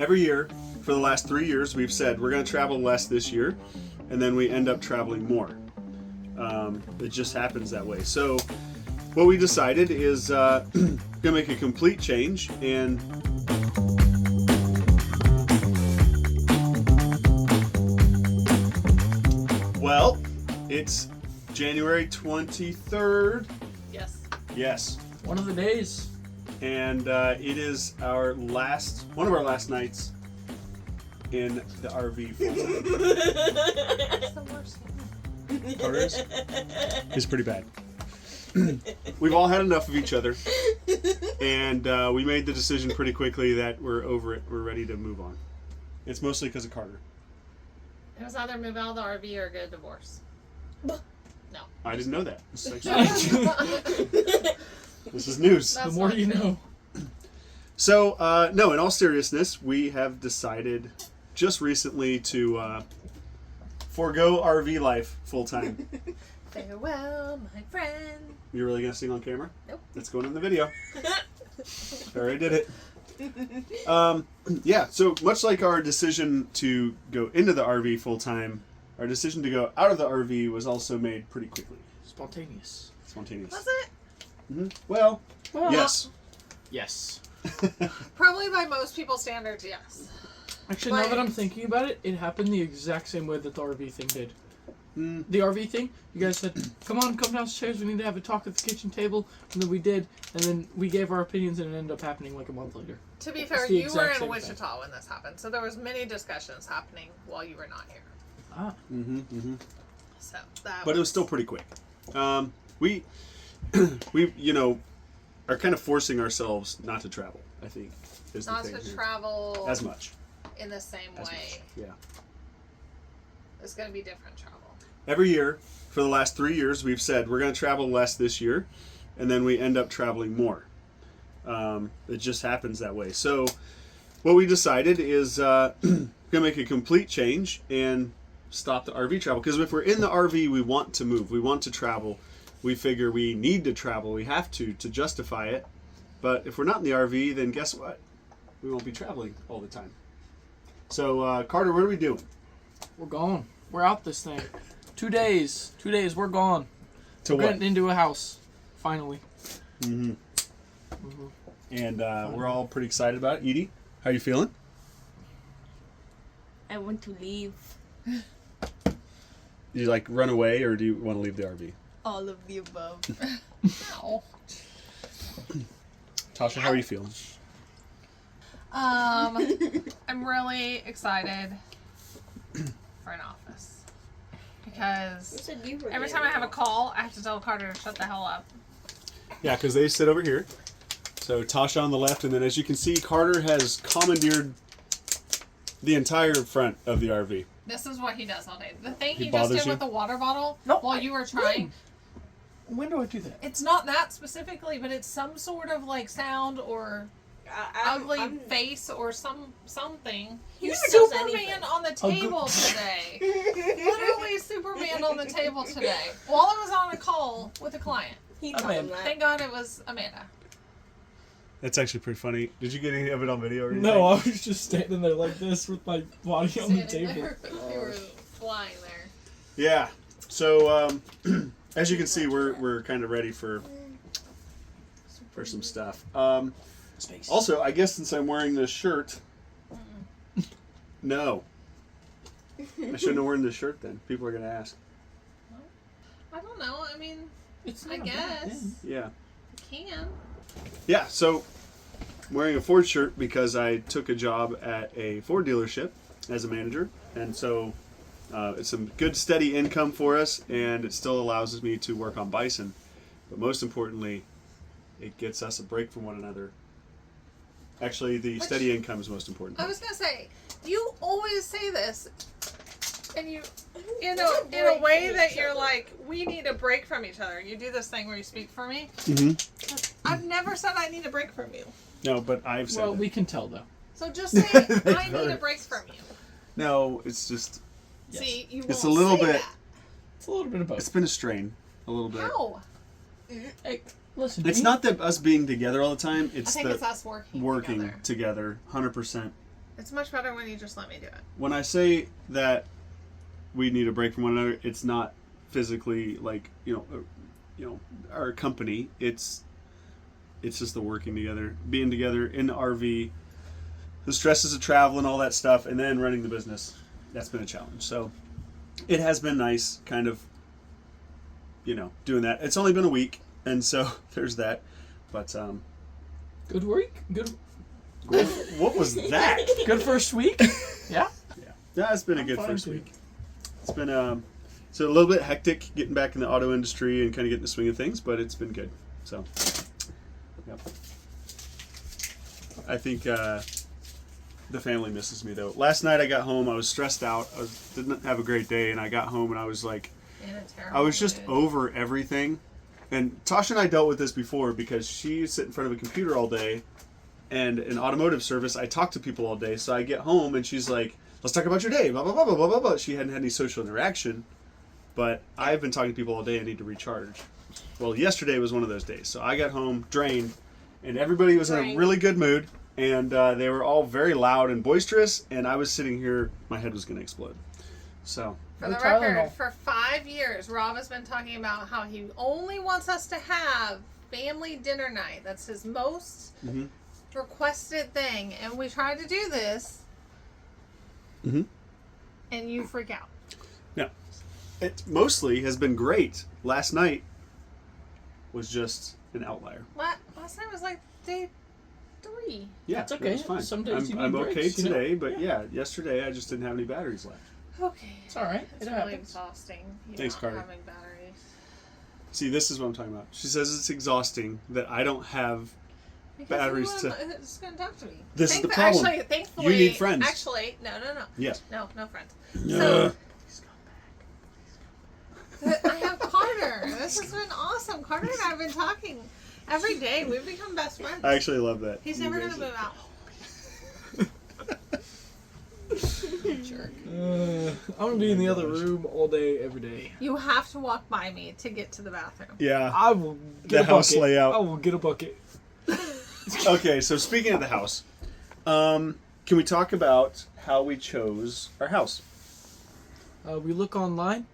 every year for the last 3 years, we've said we're going to travel less this year, and then we end up traveling more. It just happens that way. So what we decided is going to make a complete change, and well, it's January 23rd. Yes. One of the days. And it is one of our last nights in the RV. That's the worst thing. Carter's is pretty bad. We've all had enough of each other, and we made the decision pretty quickly that we're over it. We're ready to move on. It's mostly because of Carter. It was either move out of the RV or get a divorce. No. I didn't know that. This is news. That's the more not you true. know. So, no, in all seriousness, we have decided just recently to forego RV life full time. Farewell, my friend. You really gonna sing on camera? Nope. That's going in the video. I already did it. Yeah, so much like our decision to go into the RV full time, our decision to go out of the RV was also made pretty quickly. Spontaneous. Was it? Mm-hmm. Well, yes. Yes. Probably by most people's standards, yes. Actually, now that I'm thinking about it, it happened the exact same way that the RV thing did. Mm. The RV thing, you guys said, come downstairs, we need to have a talk at the kitchen table. And then we did, and then we gave our opinions, and it ended up happening like a month later. To be fair, the you were exact in same Wichita when this happened, so there was many discussions happening while you were not here. Ah. Mm-hmm, mm-hmm. So that. But it was still pretty quick. We, are kind of forcing ourselves not to travel, I think, is not the thing to here. travel As much. in the same As way. much. Yeah. It's going to be different travel. Every year for the last 3 years, we've said we're going to travel less this year, and then we end up traveling more. It just happens that way. So what we decided is going to make a complete change and stop the RV travel. Because if we're in the RV, we want to move. We want to travel. We figure we need to travel. We have to justify it. But if we're not in the RV, then guess what? We won't be traveling all the time. So, Carter, what are we doing? We're gone. We're out this thing. 2 days. 2 days, we're gone. To we're what? getting into a house. Finally. Mm-hmm. Mm-hmm. And we're all pretty excited about it. Edie, how you feeling? I want to leave. Do you like run away, or do you want to leave the RV? All of the above. Ow. Tosha, how are you feeling? I'm really excited for an office. Because every time I have a call, I have to tell Carter to shut the hell up. Yeah, because they sit over here. So Tosha on the left, and then as you can see, Carter has commandeered the entire front of the RV. This is what he does all day. The thing He he just bothers did you? with the water bottle No, while you were trying, When do I do that? it's not that specifically, but it's some sort of like sound or ugly face or something. He never does Superman anything. on the table today. Literally Superman on the table today. While I was on a call with a client. He told told him him Thank God it was Amanda. That's actually pretty funny. Did you get any of it on video or anything? No, I was just standing there like this with my body on the Standing table. there. They were flying there. Yeah. So as you can see, we're kind of ready for some stuff. Space. Also, I guess since I'm wearing this shirt, no, I shouldn't have worn this shirt. Then people are gonna ask. I don't know. I mean, It's I not a bad guess. thing. Yeah. You can. Yeah, so I'm wearing a Ford shirt because I took a job at a Ford dealership as a manager, and so it's some good steady income for us, and it still allows me to work on Bison, but most importantly, it gets us a break from one another. Actually, the steady income is most important. I was gonna say, you always say this, and you, in a way that you're like, we need a break from each other. You do this thing where you speak for me. Mm-hmm. I've never said I need a break from you. No, but I've said Well, that. we can tell though. So just say I need a break from you. No, it's just Yes. See, you It's won't a little say bit- that. It's a little bit of both. it's been a strain, a little bit. How? Hey, listen. It's not that us being together all the time. I It's think the it's us working together. 100%. It's much better when you just let me do it. When I say that we need a break from one another, it's not physically like, our company. It's just the working together, being together in the RV, the stresses of travel and all that stuff, and then running the business. That's been a challenge. So it has been nice kind of, doing that. It's only been a week, and so there's that. But Good week. Good. what was that? Good first week. Yeah. Yeah, it's been a I'm good fine, first too. week. It's been so a little bit hectic getting back in the auto industry and kind of getting the swing of things, but it's been good. So, yep. I think the family misses me though. Last night I got home, I was stressed out. Didn't have a great day, and I got home and I was like, In a terrible I was just mood. over everything. And Tosha and I dealt with this before because she sit in front of a computer all day, and in automotive service I talk to people all day. So I get home and she's like, let's talk about your day, blah, blah, blah, blah, blah, blah, blah. She hadn't had any social interaction, but I've been talking to people all day. I need to recharge. Well, yesterday was one of those days. So I got home drained, and everybody was in a Drained. really good mood, and they were all very loud and boisterous, and I was sitting here, my head was going to explode. So, For No the Tylenol. record, for 5 years, Rob has been talking about how he only wants us to have family dinner night. That's his most Mhm. requested thing. And we tried to do this, Mhm. and you freak out. it mostly has been great. Last night was just an outlier. Last night was like day 3. Yeah, It's okay. It was fine. Some days you need I'm breaks, okay you know? today, but yeah, yesterday I just didn't have any batteries left. Okay. It's all right. It's It really happens. exhausting. Thanks, not Carter. having batteries. See, this is what I'm talking about. She says it's exhausting that I don't have. Because Batteries no one is going to talk to me. This is the problem. Actually, thankfully, You need friends. Actually, no. Yes. No friends. Yeah. So, I have Carter. This has been awesome. Carter and I have been talking every day. We've become best friends. I actually love that. He's You never guys- going to move out. Jerk. I'm gonna be in the other room all day, every day. You have to walk by me to get to the bathroom. Yeah. I will get The a house bucket. layout. I will get a bucket. Okay, so speaking of the house, can we talk about how we chose our house? We look online.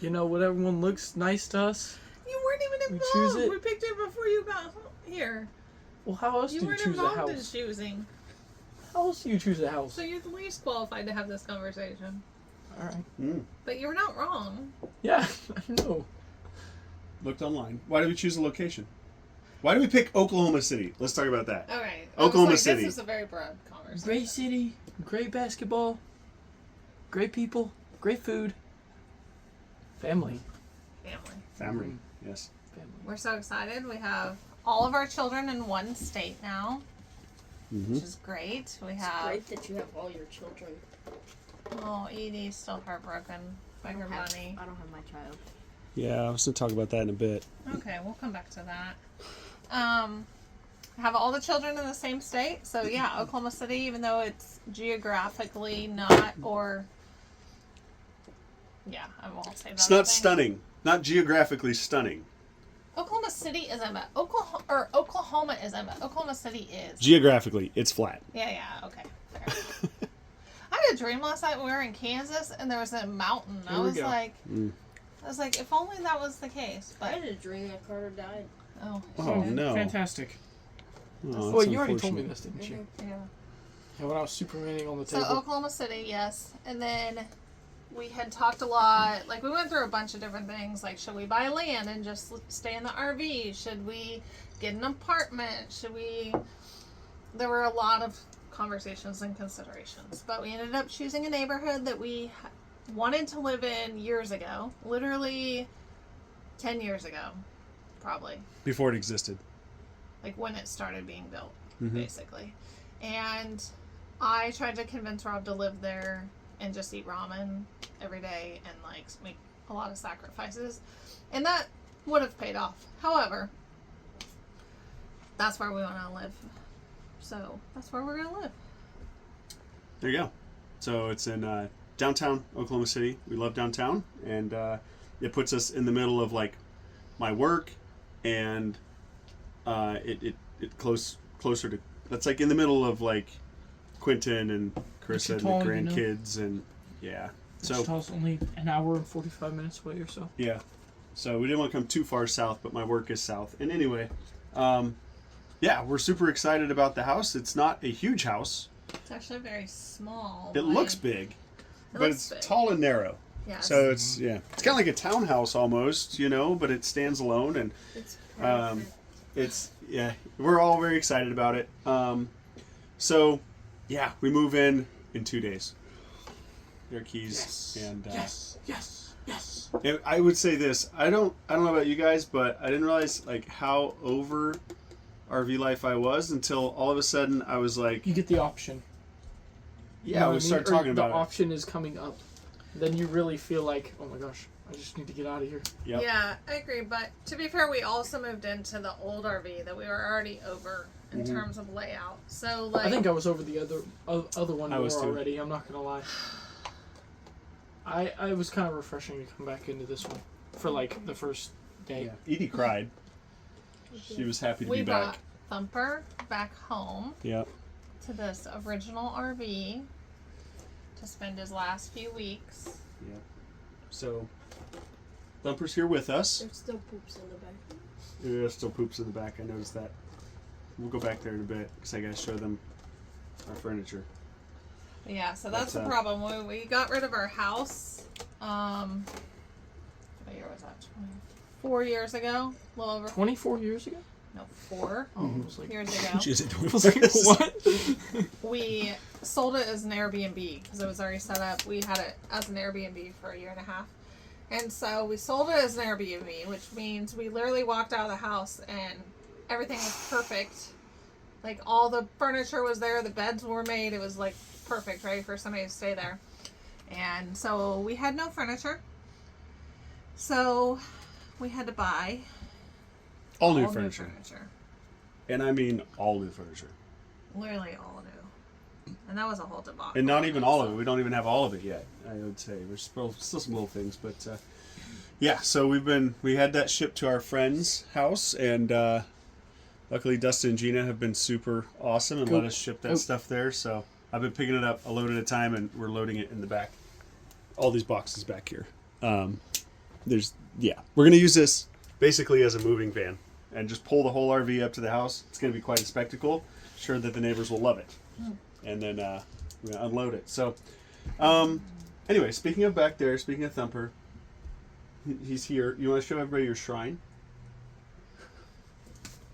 Whatever one looks nice to us. You weren't even We choose involved. it. We picked it before you got here. Well, how else You do you weren't choose a involved in house? choosing. How else do you choose a house? So you're the least qualified to have this conversation. All right. But you're not wrong. Yeah, I know. Looked online. Why did we choose a location? Why did we pick Oklahoma City? Let's talk about that. Okay. Oklahoma City. This is a very broad conversation. Great city, great basketball, great people, great food, family. Family. Yes. Family. We're so excited. We have all of our children in one state now, Mm-hmm. which is great. We have. Great that you have all your children. Oh, Edie's still heartbroken by her bunny. I don't have my child. Yeah, I was going to talk about that in a bit. Okay, we'll come back to that. Have all the children in the same state. So yeah, Oklahoma City, even though it's geographically not, or yeah, I won't say that. It's not thing. stunning. Not geographically stunning. Oklahoma City isn't, but Oklahoma isn't, but Oklahoma City is. Geographically, it's flat. Yeah, okay. Fair. I had a dream last night when we were in Kansas and there was a mountain. Here we go. I was like, if only that was the case. I But had a dream that Carter died. oh, Oh, no. Fantastic. Oh, Well, that's you already told me unfortunate. this, didn't you? yeah. Yeah, when I was Supermaning on the So table. Oklahoma City, yes, and then we had talked a lot. Like we went through a bunch of different things. Like, should we buy land and just stay in the RV? Should we get an apartment? Should we? There were a lot of conversations and considerations, but we ended up choosing a neighborhood that we wanted to live in years ago. Literally 10 years ago, probably. Before it existed. Like when it started being built, Mhm. basically. And I tried to convince Rob to live there and just eat ramen every day and like make a lot of sacrifices. And that would have paid off. However, that's where we want to live. So that's where we're going to live. There you go. So it's in downtown Oklahoma City. We love downtown, and it puts us in the middle of like my work, and it closer to. That's like in the middle of like Quentin and Carissa and the Wichita, you know. grandkids, and yeah. So Wichita's only an hour and 45 minutes away or so. yeah. So we didn't want to come too far south, but my work is south. And anyway, yeah, we're super excited about the house. It's not a huge house. It's actually very small. It looks big, but looks it's big. tall and narrow. Yes. So it's it's kind of like a townhouse almost, but it stands alone, and It's it's we're all very excited about it. So yeah, we move in 2 days. Their keys and Yes. and I would say this. I don't know about you guys, but I didn't realize like how over RV life I was until all of a sudden I was like, You get the option. You yeah, know we what I mean? started Or talking about the option is coming up. Then you really feel like, oh my gosh, I just need to get out of here. it. Yep. Yeah, I agree. But to be fair, we also moved into the old RV that we were already over in Mm-hmm. terms of layout. So like, I think I was over the other one I more was too. already. I'm not gonna lie. I was kind of refreshing to come back into this one for like the first day. Yeah. Edie cried. She was happy to we be brought back. Thumper back home Yep. to this original RV to spend his last few weeks. Yep. So Thumper's here with us. There's still poops in the back. There's still poops in the back. I noticed that. We'll go back there in a bit because I gotta show them our furniture. Yeah, so that's the But, problem. We got rid of our house. What year was that? 4 years ago. A little over. 24 years ago? No, 4 Oh, it was like, years ago. I was like, what? We sold it as an Airbnb because it was already set up. We had it as an Airbnb for a year and a half. And so we sold it as an Airbnb, which means we literally walked out of the house and everything was perfect. Like all the furniture was there, the beds were made. It was like perfect, ready for somebody to stay there. And so we had no furniture. So we had to buy All new all furniture. And I mean all new furniture. Literally all new. And that was a whole debacle. And not even all of it. We don't even have all of it yet, I would say. There's still some little things, but yeah, so we had that shipped to our friend's house, and luckily Dustin and Gina have been super awesome and let us ship that stuff there. So I've been picking it up a load at a time, and we're loading it in the back. All these boxes back here. We're gonna use this basically as a moving van and just pull the whole RV up to the house. It's gonna be quite a spectacle. Sure that the neighbors will love it. And then we're gonna unload it. So anyway, speaking of back there, speaking of Thumper, he's here. You want to show everybody your shrine?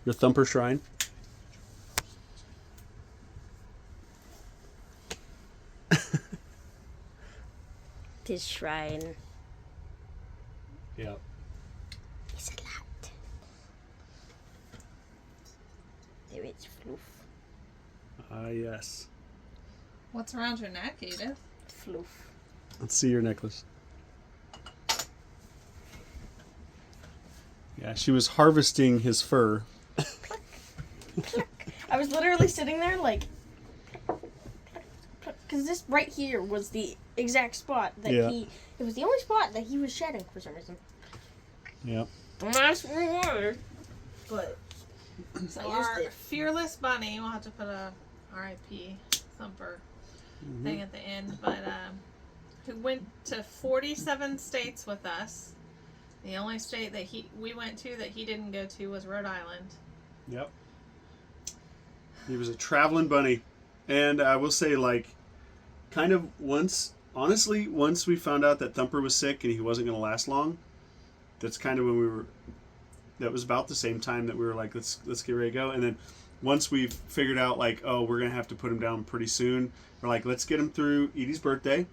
Your Thumper shrine? This shrine Yeah. is a lot. There is floof. Yes. What's around your neck, Edith? Floof. Let's see your necklace. Yeah, she was harvesting his fur. I was literally sitting there like, because this right here was the exact spot that Yeah. it was the only spot that he was shedding for some reason. Yeah. Don't ask for water, but So I used our it. fearless bunny, we'll have to put a R.I.P. Thumper thing at the end, but who went to 47 states with us. The only state that we went to that he didn't go to was Rhode Island. Yep. He was a traveling bunny. And I will say, like, kind of once we found out that Thumper was sick and he wasn't going to last long, that's kind of when that was about the same time that we were like, let's get ready to go. And then once we figured out, like, oh, we're going to have to put him down pretty soon, we're like, let's get him through Edie's birthday.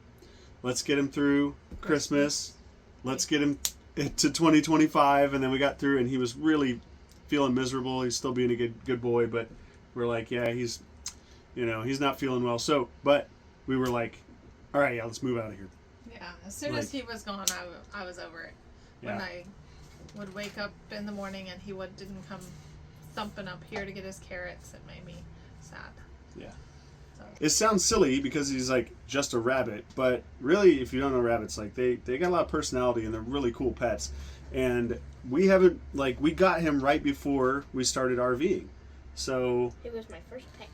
Let's get him through Christmas. Let's get him to 2025. And then we got through, and he was really feeling miserable. He's still being a good boy, but we're like, yeah, he's not feeling well. So, but we were like, all right, yeah, let's move out of here. Yeah, as soon as he was gone, I was over it. When Yeah. I would wake up in the morning and he didn't come thumping up here to get his carrots, it made me sad. Yeah. So, It sounds silly because he's like just a rabbit, but really, if you don't know rabbits, like they got a lot of personality and they're really cool pets. And we got him right before we started RVing. So, It was my first pet.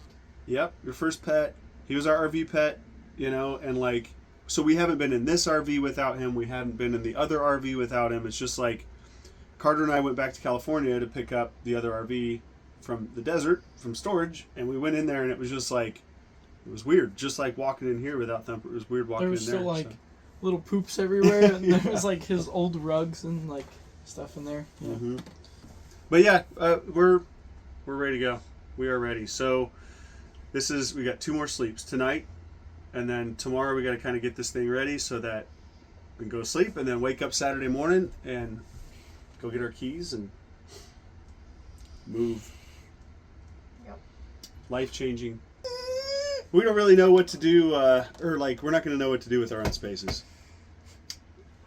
yep, your first pet. He was our RV pet, you know, and like, so we haven't been in this RV without him. We haven't been in the other RV without him. It's just like Carter and I went back to California to pick up the other RV from the desert, from storage, and we went in there and it was just like, it was weird. Just like walking in here without Thumper. It was weird walking There was in there. still like so. little poops everywhere, and Yeah. there was like his old rugs and like stuff in there. Yeah. Mm-hmm. But yeah, we're ready to go. We are ready. So we got 2 more sleeps tonight, and then tomorrow we got to kind of get this thing ready so that we can go to sleep, and then wake up Saturday morning and go get our keys and move. Yep. Life changing. We don't really know what to do, or like we're not going to know what to do with our own spaces.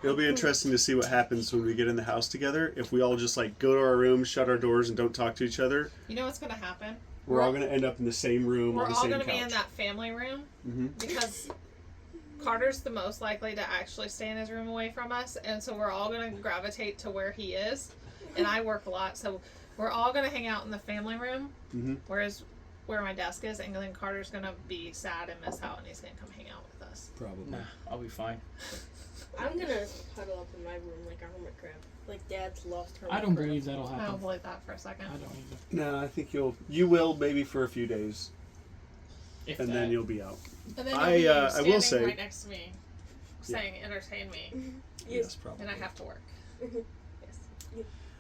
It'll be interesting to see what happens when we get in the house together. If we all just like go to our rooms, shut our doors, and don't talk to each other, You know what's going to happen? we're all going to end up in the same room We're on the all same going to couch. be in that family room Mm-hmm. because Carter's the most likely to actually stay in his room away from us, and so we're all going to gravitate to where he is. And I work a lot, so we're all going to hang out in the family room, Mm-hmm. whereas where my desk is, and then Carter's going to be sad and miss out, and he's going to come hang out with us. Probably. Nah, I'll be fine. I'm gonna huddle up in my room like a hermit crab. Like Dad's lost hermit I don't crab. believe that'll I don't happen. believe that for a second. I don't either. No, I think you will maybe for a few days, If and that. then you'll be out. And then I you'll be will standing say- right next to me, saying, "Entertain me," Yes, probably. and I have to work. Yes.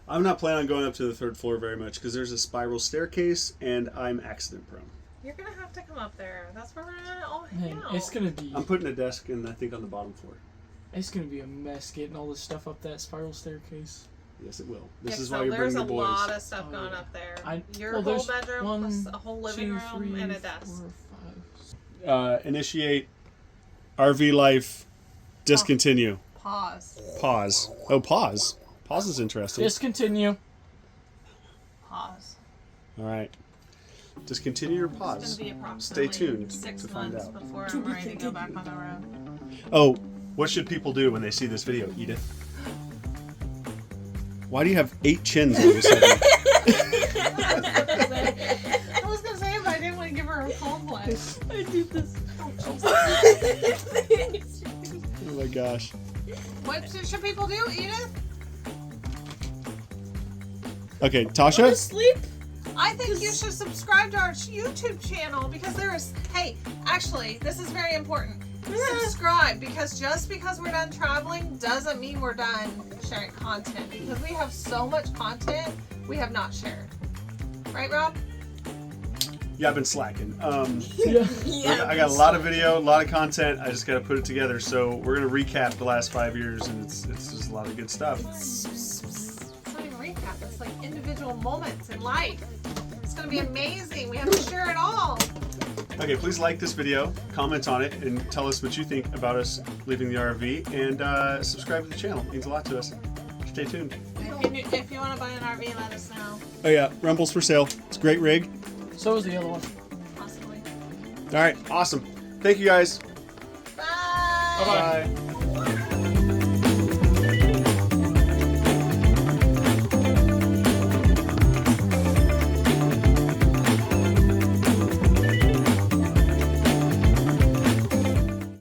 I'm not planning on going up to the 3rd floor very much because there's a spiral staircase, and I'm accident prone. You're gonna have to come up there. That's where we're gonna all Man, hang out. it's gonna be I'm putting a desk in, I think, on the bottom floor. it's gonna be a mess getting all this stuff up that spiral staircase. Yes, it will. This Yeah, is so why you're there's bringing the a boys. lot of stuff Oh, going yeah. up there. I- Your well, whole there's bedroom one, plus a whole living 2, room 3, and a desk. 4, 5. Initiate RV life. Discontinue. Pause. Pause. Oh, pause. Pause is interesting. Discontinue. Pause. All right. Discontinue or It's pause. gonna be approximately Stay tuned 6 to find months out. before I'm ready to go back on the road. Oh, what should people do when they see this video, Edith? Why do you have 8 chins all of a sudden? I was gonna say, but I didn't want to give her a cold one. I do this. Oh my gosh. What should people do, Edith? Okay, Tosha? Sleep. I think you should subscribe to our YouTube channel because there is. Hey, actually, this is very important. Subscribe because just because we're done traveling doesn't mean we're done sharing content because we have so much content we have not shared. Right, Rob? Yeah, I've been slacking. Yeah. I got a lot of video, a lot of content. I just got to put it together. So we're going to recap the last 5 years, and it's just a lot of good stuff. It's not even recap. It's like individual moments in life. It's going to be amazing. We have to share it all. Okay, please like this video, comment on it, and tell us what you think about us leaving the RV, and subscribe to the channel. It means a lot to us. Stay tuned. If you want to buy an RV, let us know. Oh yeah, Rumble's for sale. It's a great rig. So is the other one. Possibly. All right, awesome. Thank you guys. Bye. Bye-bye. Bye.